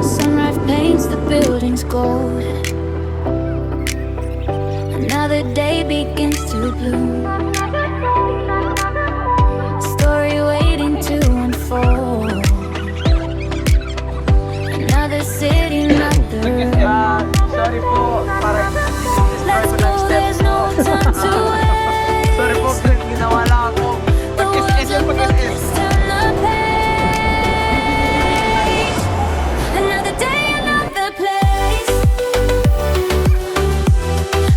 Sunrise paints the buildings gold. Another day begins to bloom. Story waiting to unfold. Another city, another room. Sorry po, parang Let's go, there's no time to wait. sorry po, friend, ginawa lang ako. The world's a book, let's turn the page. Another day, another place.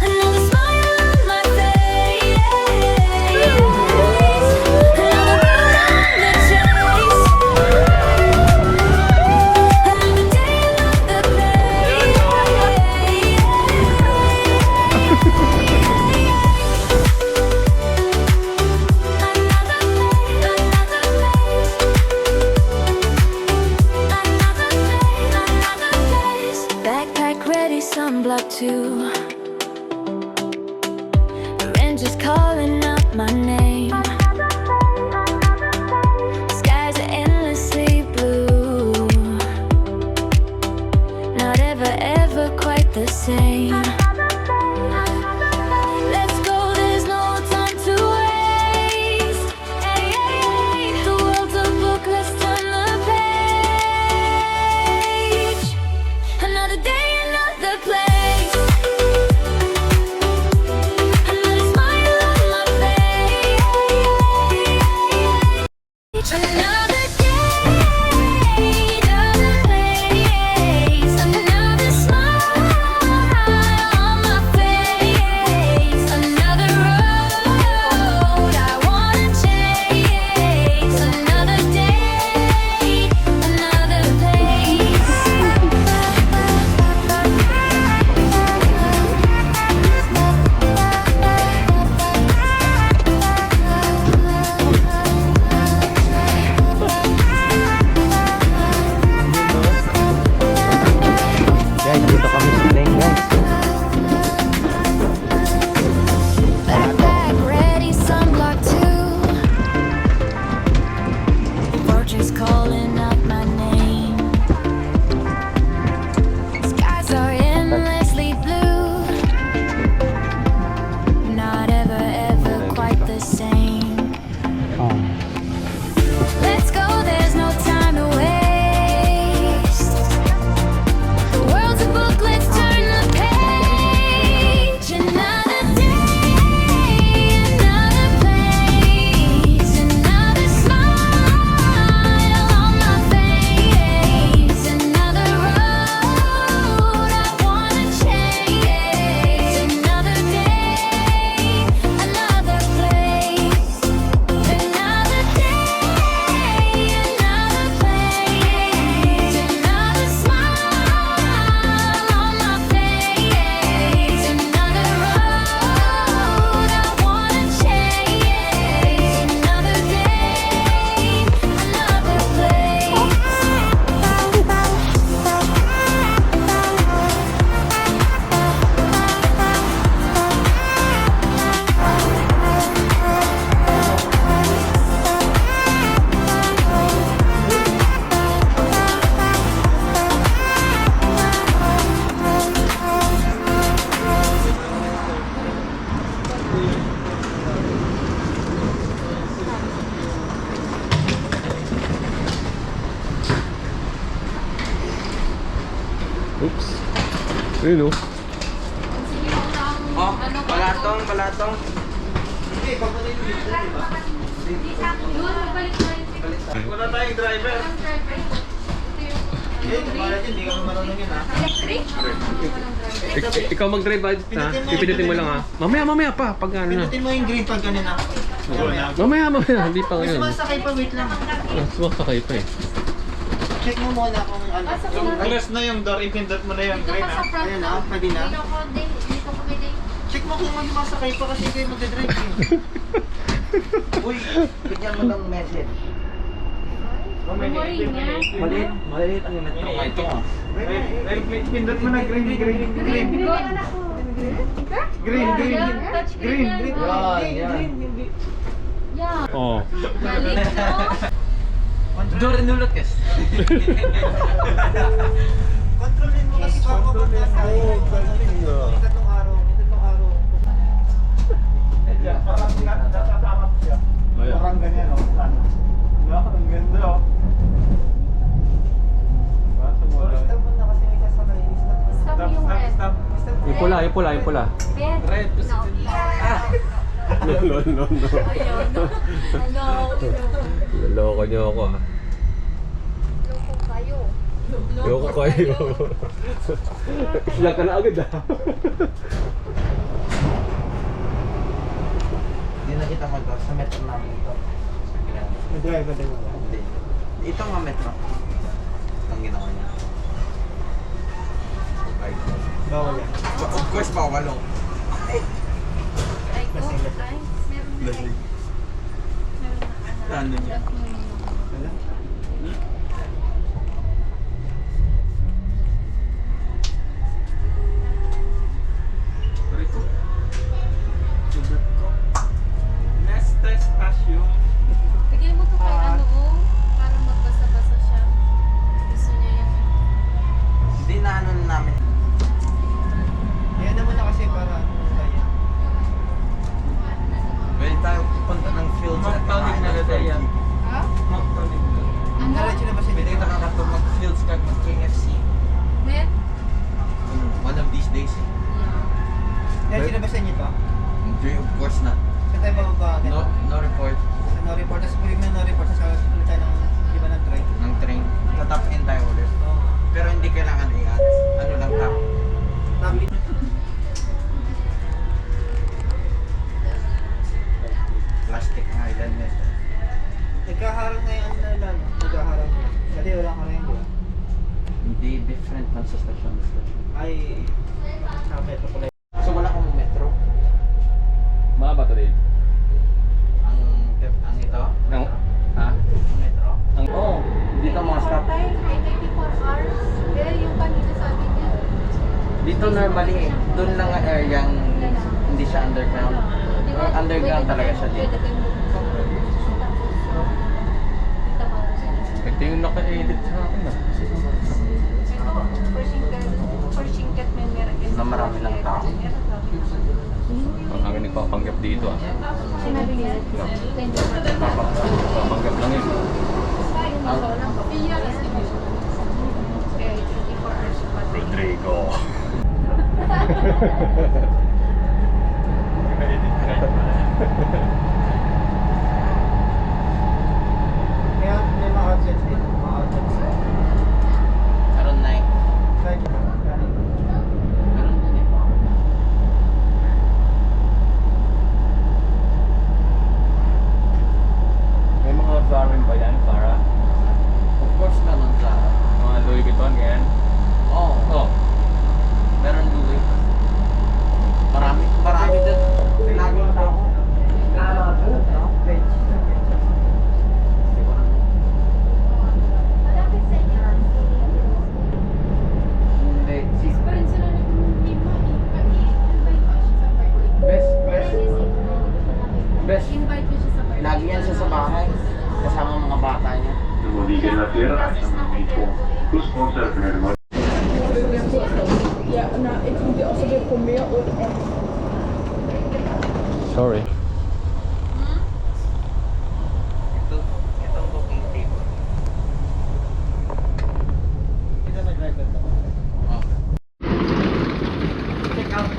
Another smile on my face. Another road on the chase. Another day, another place. Backpack ready, sunblock too. Rangers calling out my name. Skies are endlessly blue. Not ever, ever quite the same. Let's go, there's no time to waste. The world's a book, let's turn the page. Another day, another place. Another smile on my face. Another day, another place. Another smile on my face. Another road I wanna chase. Another day, another place. Guys, dito kami sa plane, guys. Backpack ready, sunblock too. Portraits calling out my name. Skies are endlessly blue. Not ever, ever quite the same. Let's go, there's no time to waste. The world's a book, let's turn the page. Another day, another place. Another smile on my face. Another road I wanna chase. Another day, another place. Another day, another place. Another smile on my face. Another road I wanna chase. Another day, another place. Oops. Ayun o. Oh, balatong, balatong. Wala tayong driver. Hindi ka marunong yun, ha? Ikaw mag-drive ha? Pipindutin mo lang ha? Mamaya pa, pag ano na. Pinutin mo yung green pag ganun, ha? Mamaya, hindi pa ngayon. Sumasakay pa, wait lang. Sumakakay pa eh. Check mo muna kung ano. Yung alas na yung door, ipindot mo na yung green, ha? Ayan, ha? Pwede na. Check mo kung masakay pa kasi kayo mag-drive, eh. Uy, bigyan mo ng message. Maliit ang metro nga ito, ah. Pindot mo na green. Green. Oh. Nulot kasi. Kontrolin mo kasi baka mapagkas ka. Tatlong araw. Parang ganyan, oh. Ano? No, ang ganda, oh. Stop mo na kasi may sasakay. Stop yung red. Yung pula. Red. Red. No. No. Ayun. Hello. Loloko niyo ako ah. Loko kayo. Loko kayo. Siya ka na agad ah. Hindi na kita mag-gas sa metro namin ito. Drive. Hindi. Ito nga metro. Ang ginawa niya. Bawal yan. Of course, bawal oh. Ay, ko. Ay, meron na. Lasing. Ano niya? Wala? Nesta Station. Bigay mo to kay ano oh. Para magbasa-basa siya. Gusto niya yan. Hindi na ano namin. Ayan naman na kasi para kaya. Pwede tayo pupunta ng fields at kakain ng turkey. Ha? Ang diretso na ba siya Pwede dito? kita nakatulog mag-fields kag mag-KFC. Met? One of these days. Diretso na ba siya dito? Hindi, of course not. Saan tayo bababa? No report Sa no report. Tapos pag may no report, sa ulit tayo ng, di ba, ng train? ng train. Tatap in tayo ulit. Oo. Pero hindi kailangan i-ads. Ano lang tap. Tablet. Plastic nga ilan nito. Nagkaharang na yung ano na lang. Nagkaharang na. Dati wala ka rin, di ba? Hindi different man sa station. Ay, sa metro pala. So wala kang metro. Mahaba to din. Ang ito? Ha? Ang metro? Oo. Dito mga stop. Patay, ay 24 hours. Eh, yung kanina sabi niya. Dito normally eh. Doon lang ang area hindi siya underground. Di ba? Underground Pwede talaga kayo- siya dito. pwede kayong bumaba. Kita ba? Ito yung naka-edit sa akin ah. Ito, for singkat may meron. Na marami lang tao. Ang akin nagpapanggap dito ah. Sinabi niya, 24 Papanggap lang yun. Eh, 24 hours pa. Rodrigo. Kaya may mga outlets dito. Mga outlets. Around 9. Like, galing. Meron din eh. May mga Zara ba yan? Zara? Of course meron sa... Mga Louis Vuitton, ganyan. Oo. Oh. Meron Louis. Marami din. Laging tao. Page. Hindi. Pa rin sila nag-lima eh. Best. Invite ko siya sa birthday. Lagi yan siya sa bahay. Kasama mga bata niya. Dopodiché la sera lasciano il tuo. Tu sponsor per il Ja, nou, ik doe die alsjeblieft voor meer op. Sorry. Itong booking table. Dito may driver ka. Oh. Check out.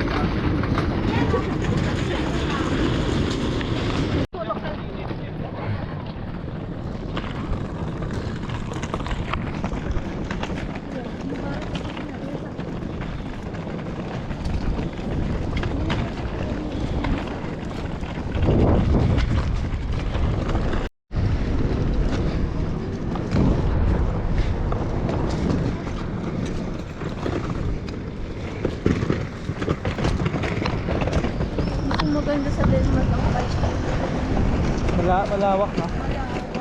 Ang maganda sa Denmark ang bike lane. Malawak na.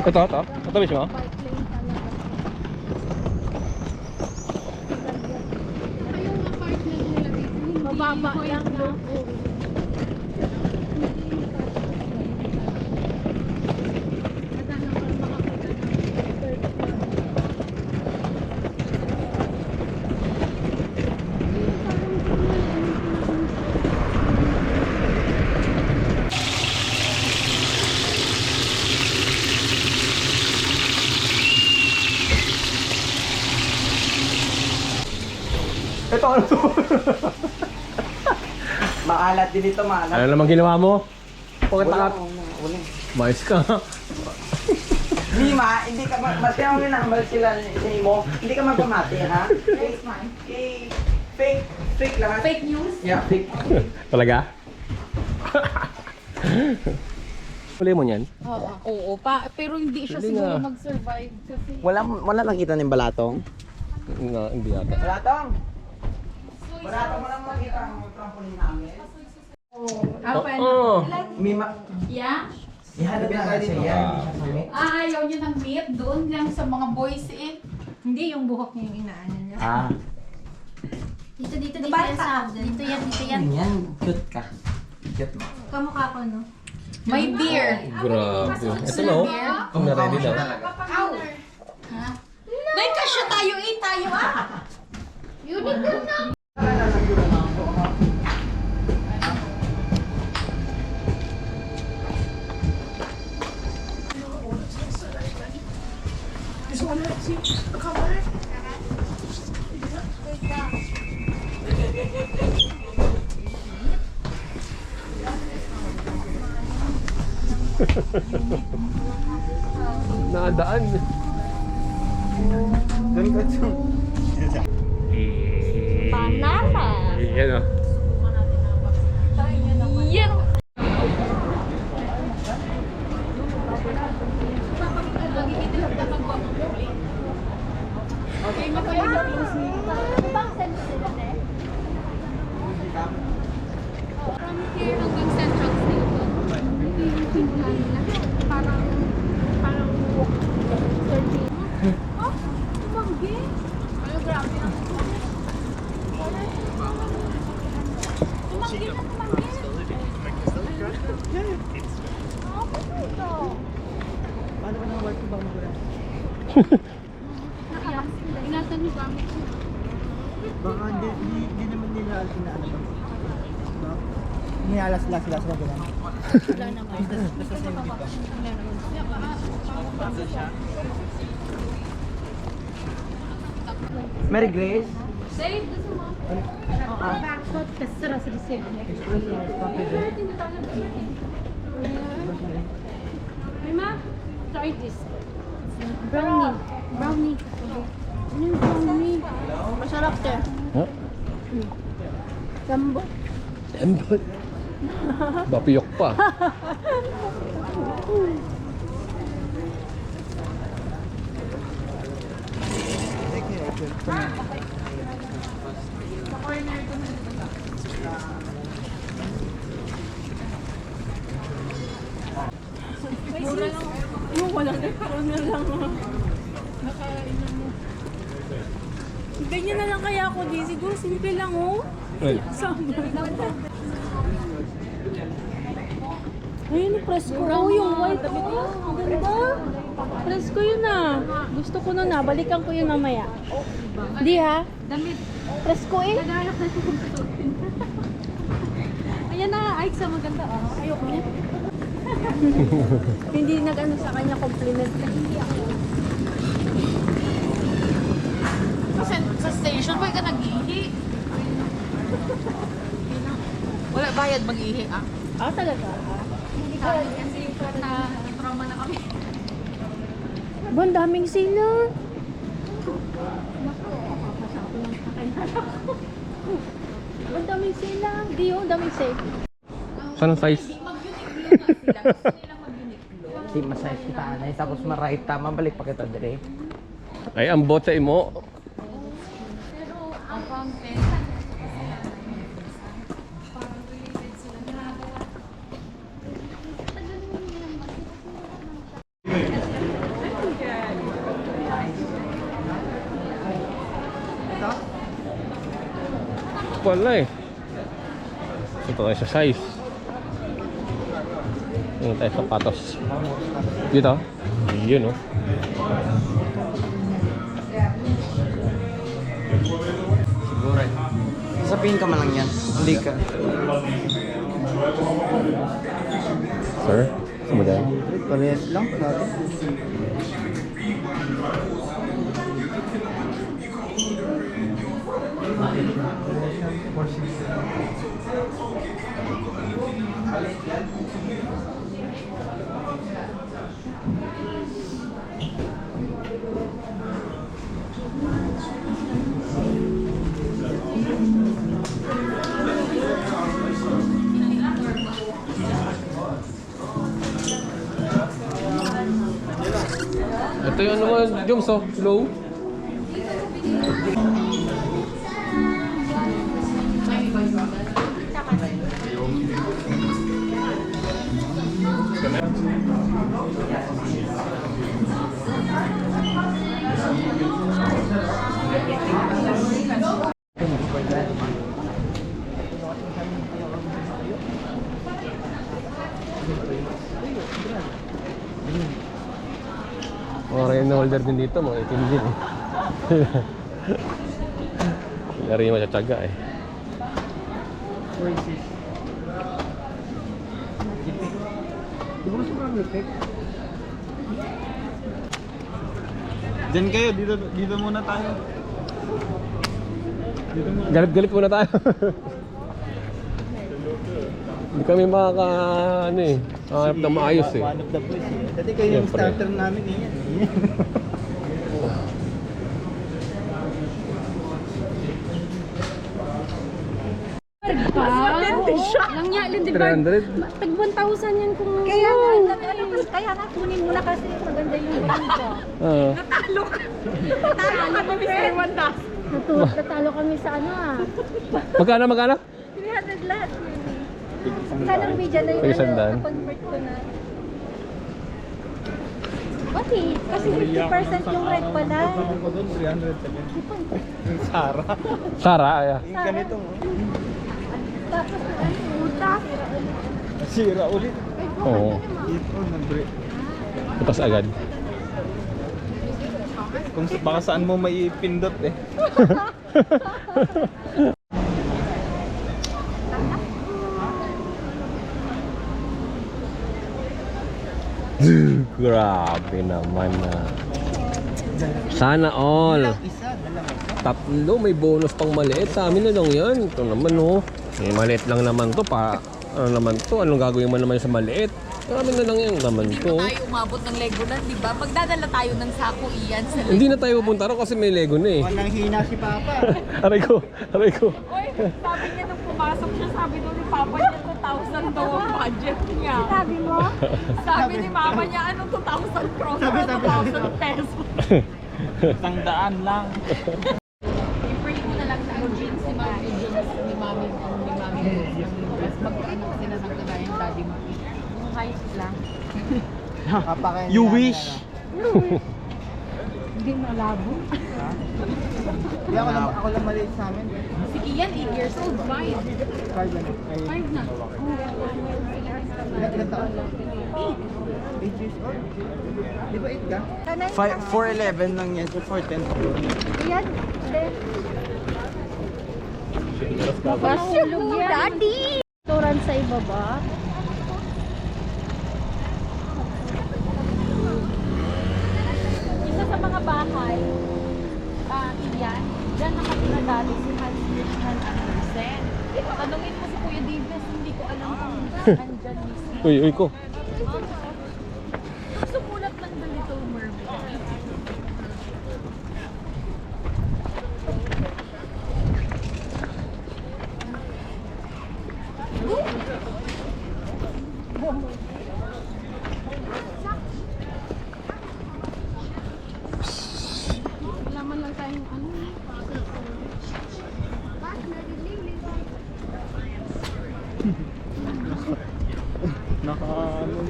Ito. Ito mismo? Bike lane talaga. Yung apartment nila dito, mababa lang na. Madami pa makakita ng Ano to? Maalat din ito, maalat. Ano naman ginawa mo? Bakit Wala nakat? akong uli. Mais ka. Mima, hindi ka masaya mo minahambal sila sa imo. Hindi ka magpamati, ha? Fake lahat. Fake news? Yeah, fake. Talaga? Huli mo niyan? Oo, pero hindi siya Hindi siguro nga. mag-survive kasi Wala nakita ng balatong? Hindi yata. Balatong! Balatong mo lang makita ang trampoline namin. open. Oo. Mima, Yeah? ihanap na tayo dito. Yan. Ayaw niya ng meat doon lang sa mga boys eh. Hindi yung buhok niya yung inaano niya. Ah, Dito yan sa dito yan. yan. Cute ka. Cute mo. Kamukha ko, no? May beer. Grabe. Ito na oh. Na-ready na. Ow! Ha? May kasya tayo tayo Unicorn na! Nadaan. Doon ka to. Banana! Yan oh. Yan! From here hanggang Central Station. Parang 30. Oh, tumanggi. Ano, grabe ang tumanggi na tumanggi. Paano ka nang work ba mo ba? Ingatan mo ba? Baka hindi naman nila ano ba? May alas-las na gano'n. Wala naman. Mary Grace? Say, gusto mo? Backshot kasi sila sa disip. Mima, try this. Brownie. Brownie. Ano yung brownie? Masarap te. Huh? Gambo. Embol. Bapiyok pa. Yung walang nagkaroon na lang. Nakain na mo. Ganyan na lang kaya ako di. Siguro simple lang oh. Ay. Ayun, presko. Oh, yung white. Oh, ang ganda. Presko yun ah. Gusto ko na balikan ko yun mamaya. Di ha? Damit. Presko eh. Naghanap na siya. Ayan na, ay sa maganda oh. Ayoko niya. Hindi nag-ano sa kanya compliment. Hindi ako. Sa station ba ka nag-ihi? Wala bayad mag-ihi ah. Ah, talaga? Hindi kami kasi na trauma na kami. Ba, ang daming sila. Ang daming sila. Hindi yun, daming safe. Saan ang size? Di masaya kita anay. Tapos maray tama. Balik pa kita dire. Ay, ang bot sa imo. Pero ang fountain, parang related sila na. Wala eh. Ito tayo sa size. Ito tayo sa patos. Dito? Yun oh. Siguro. Sasabihin ka man lang yan. Hindi ka. Sir? Saan mo dyan? Parehas lang. Natin. Ito yung ano mo, Joms, oh, low. Mga rin holder din dito, mga itim din eh. Lari mo sa tiyaga eh. Oasis. Di ba sobrang lipik? Diyan kayo, dito muna tayo. Galit-galit muna tayo. Hindi kami makaka, ano eh, makahanap na maayos eh. One of the boys eh. Dati kayo yung Siyempre. starter namin eh. Lang niya, Lindenberg. 300? Tag 1,000 yan kung... Kaya nga kunin mo na kasi maganda yung ganito. Oo. Natalo kami sa 1,000. Natalo kami sa ano ah. Magkano? 300 lahat. Kalang media na Sige, sandaan. convert ko na. Pati, kasi 50% yung red pala. Pagpapang ko doon, 370. Yung Sara. Sara, yeah. Yung ganito. Tapos utak. Sira ulit. Oo. Ito, nag-break. Bukas agad. Kung baka saan mo may pindot eh. Grabe naman na. Sana all. Isa, dalawa. Tatlo, may bonus pang maliit. Sa amin na lang yan. Ito naman oh. Eh, maliit lang naman to pa. Ano naman to? Anong gagawin mo naman sa maliit? Sa amin na lang yan naman to. Tayo umabot ng Legoland, di ba? Magdadala tayo ng sako iyan sa Hindi na tayo pupunta ro kasi may Lego na eh. Walang hina si Papa. Aray ko. Oy, sabi niya nung pumasok siya, sabi doon ni Papa niya 2,000 daw ang budget niya. Sabi mo? Sabi ni Mama niya, anong 2,000 crores or 2,000 pesos? Tangdaan lang. I-pray mo na lang sa jeans ni Mami Jeans, ni Mami. Mas magkaano kasi na ng kagaya ng daddy mo. Yung height lang. Papa kaya You nila- wish. Hindi malabo. Hindi ako lang maliit sa amin. Si Ian, 8 years old, 5. 5 na. 5 na. Ilan taon? 8 years old? Di ba 8 ka? 4'11 lang yan. 4'10. Yan. Mahulog yan. Daddy! Restaurant sa ibaba. Isa sa mga bahay, iyan, dyan nakatira dati si Hans Christian Andersen. Tanungin mo si Kuya Davis, hindi ko alam kung andyan mismo. Uy ko. Sumulat lang The Little Mermaid. Wala man lang tayong ano. Naka ano.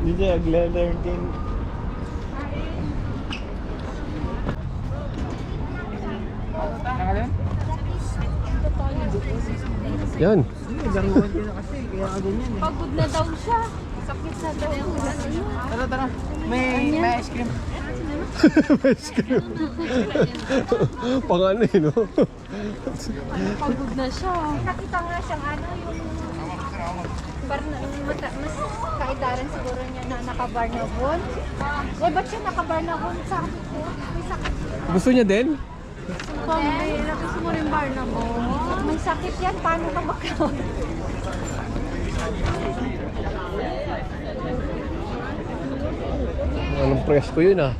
Dito yung leather din. Yan. Laruan ko na kasi, kaya ka ganyan eh. Pagod na daw siya. Sakit na daw. Tara. May ice cream. Pang ano eh, no? Pagod na siya. Nakita nga siyang ano yung mas kaitaran siguro niya na naka-Barnabon. Eh, ba't siya naka-Barnabon? Sabi ko, may sakit. Gusto niya din? Pambira, gusto mo rin bar na mo? May sakit yan, paano ka magkaroon? Anong presko yun ah?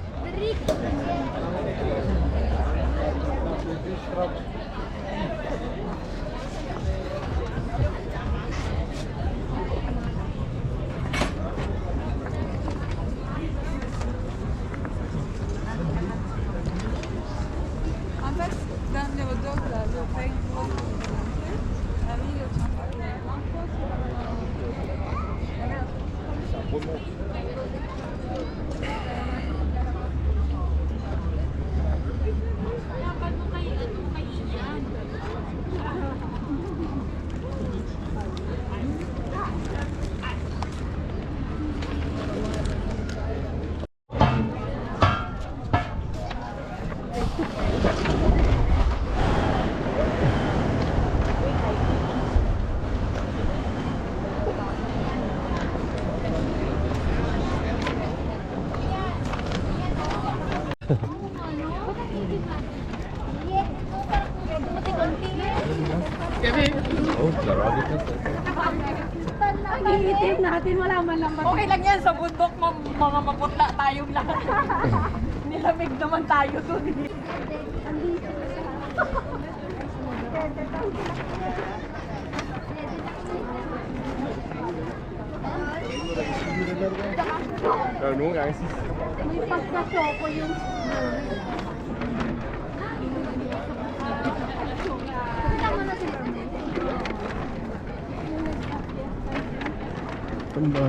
Oh, larado ka. Ang iitip natin, wala man lang ba? Okay lang yan, sa bundok mga maputla tayong lahat. Nilamig naman tayo dun. Ano guys? May pagka-choco yung tama na si Mermaid. Tumba.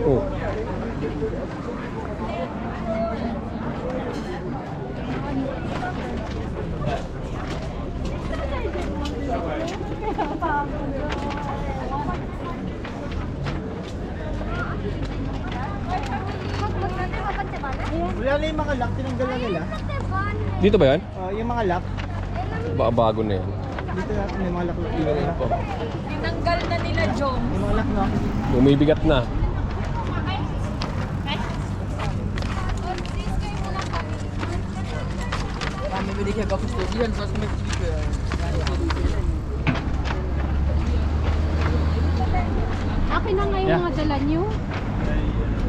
Oh. Wala na yung mga lock, tinanggal na nila. Dito ba yan? Yung mga lock, Bago na yan. dito natin yung mga lock. Tinanggal na nila, Jom. Yung mga lock, no? Bumibigat na. Akin na nga yung mga dala nyo.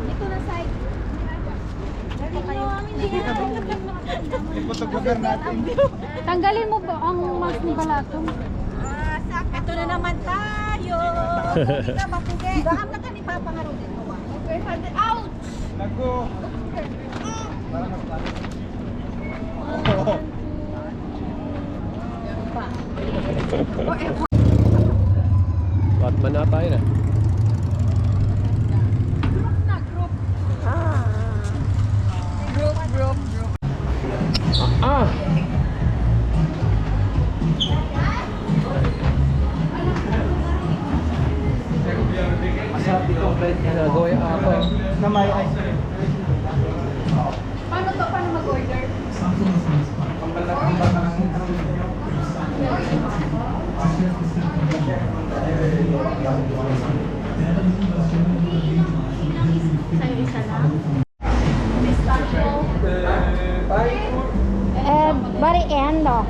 Ito na side. Yung photographer natin. Tanggalin mo ba ang mask ni Balatong? Ito na naman tayo. Hindi ka mapugi. Baka na ka ni Papa nga rin dito ba? Ouch! Nago! Parang mas Oo. Batman na tayo na. Group. Ah! Masarap dito, Fred. Nagawa yung ako. Na may ice cream. Paano to? Paano mag-order? Sa'yo isa lang? Bari endo.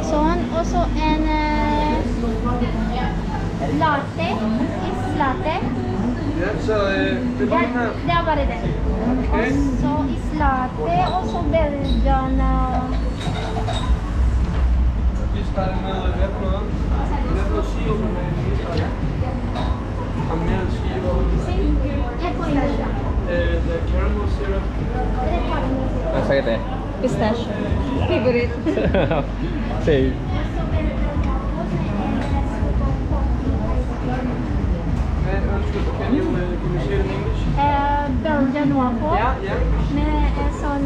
So and also an latte is latte. Yeah, bari din. Also is latte, also Belgian. Ang sakit eh. Pistachio. Favorite. Save. Belgian waffle. May son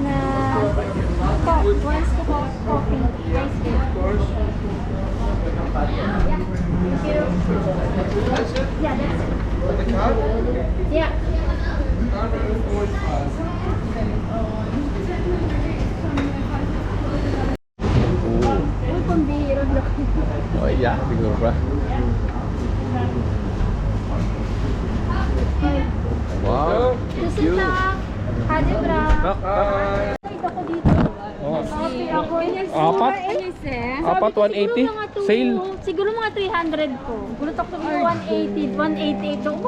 one scoop of coffee. Ice cream. Yeah. Uy, pambihira na. Oh yeah, siguro ba? Wow, Susunod cute. na. Hadi bra. Ito ko dito. Oh. Ako Apat? Apat, 180? Sale? Siguro mga 300 po. Gulat ako sa 180, 188 ako.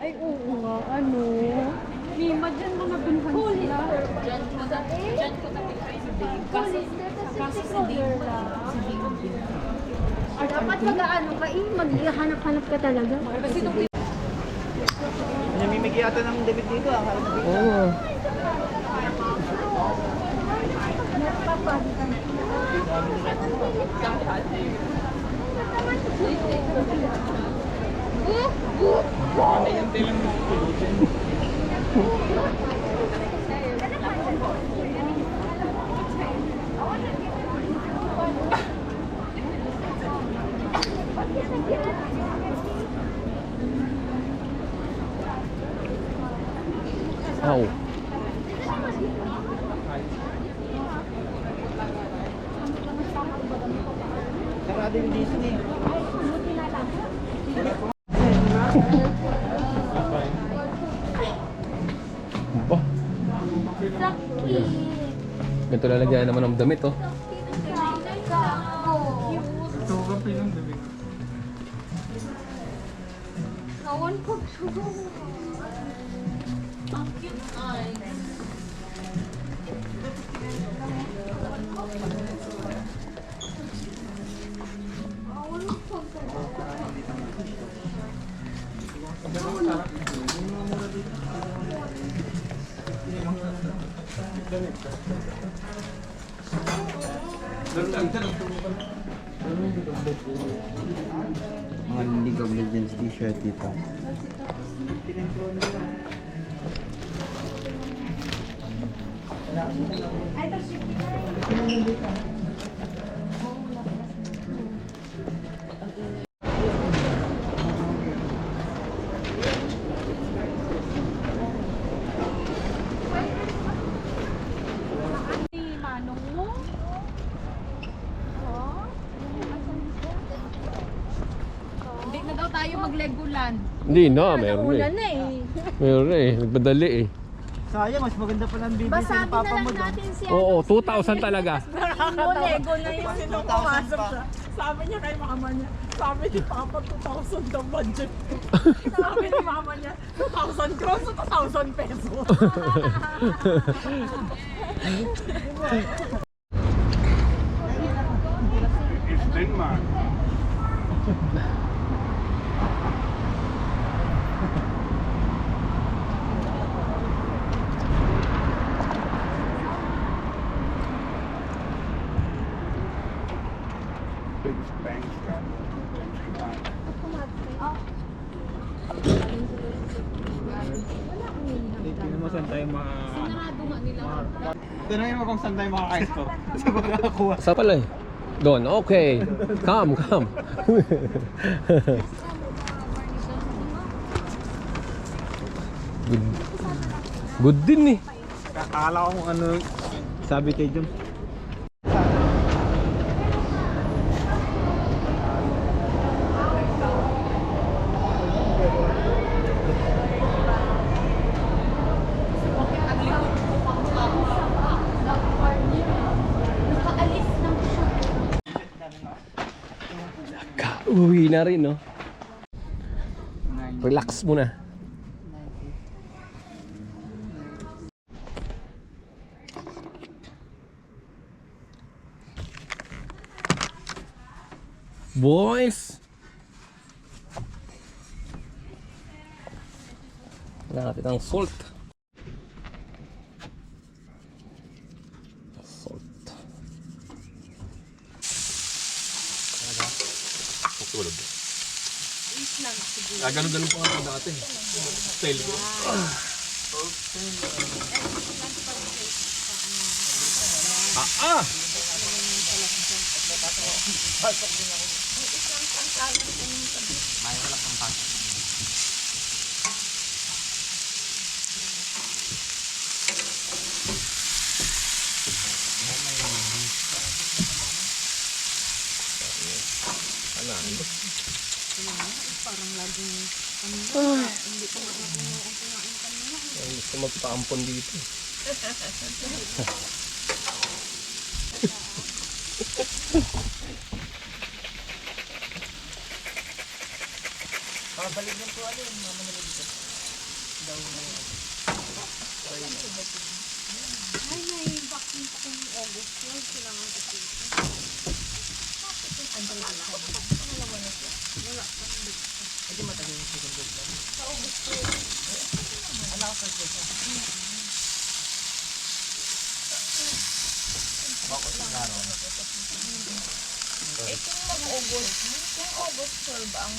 Ay, oo nga. Ano? Lima dyan mga binhan sila. Diyan ko na-bilhan si Dave. Kasi si Dave Dapat mag-ano ka maghanap-hanap ka talaga. Namimigay ata ng debit dito. Oh. Wow. Sarado yung Disney. Ba? Ganito lalagyan naman ng damit, oh. Nawan ko. Mga League of Legends t-shirt dito. Si Manong mo. Hindi na daw tayo mag-Legoland. Hindi na, meron Ulan eh. na eh. Meron eh, nagpadali eh. Sayang, mas maganda pa lang bibili sa Basabi na papa lang mo doon. natin si Oo, 2,000 talaga. Mo, Lego na yun. Sino pumasok pa? Sabi niya kay mama niya, sabi ni Papa 2,000 daw budget ko. Sabi ni mama niya, 2,000 gross o 2,000 pesos. It's Denmark. Big banks, Tingnan mo saan tayo Sinarado nga nila. Tanungin mo kung saan tayo makaka-store. Sa pagkakakuha. Saan pala eh? Doon, okay. Come, come. Good. Good din eh. Akala ko kung ano sabi kay Jom. Uwi na rin, no? Relax muna. Boys! Wala natin ang salt. Salt. Ganun-ganun pa nga dati. Style ko. Ah! Pasok din ako. May wala pang pasok. Gusto magpaampon dito. Balik ng po ano yung mama nila dito. Daw na yun. Ay, may vaccine pa kung August 12. Kailangan ko dito. Hindi matagal yung second dose lang. Sa August 12. Ano ako first dose? Bako sa garo. Kung mag-August, kung August 12 ang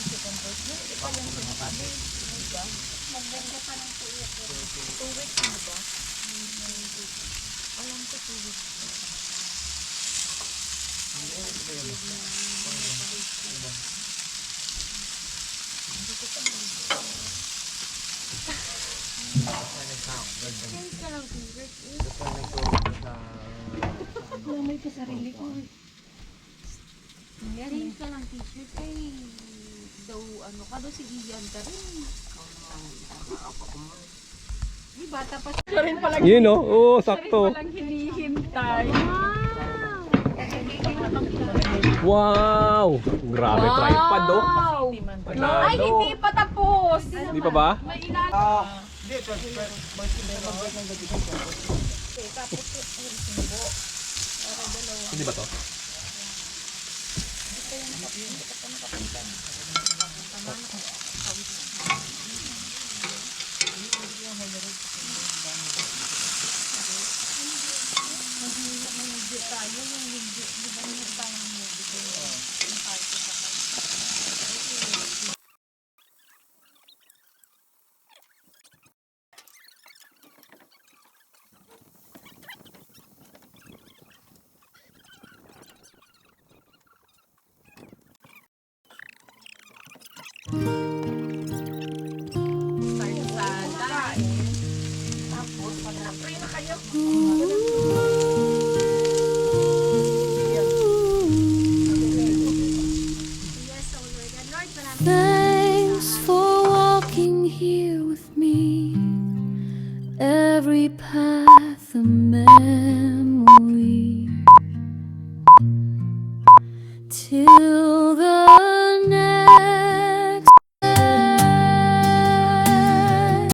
second dose, hindi pa lang sinasabi. Diba? Magdanda pa ng 2 weeks. 2 weeks, diba? Alam ko 2 weeks. Lamay pa sarili ko. Change ka lang t-shirt kay daw ano ka daw si Ian ka rin. Di bata pa siya. Siya rin palang, Yun no? Oo, sakto. palang hinihintay. Wow! Grabe tripod oh. Wow! Ay, Panalo. hindi pa tapos. Hindi pa ba? May ilan. Hindi, Hindi ba to? Thanks for walking here with me. Every path a memory till the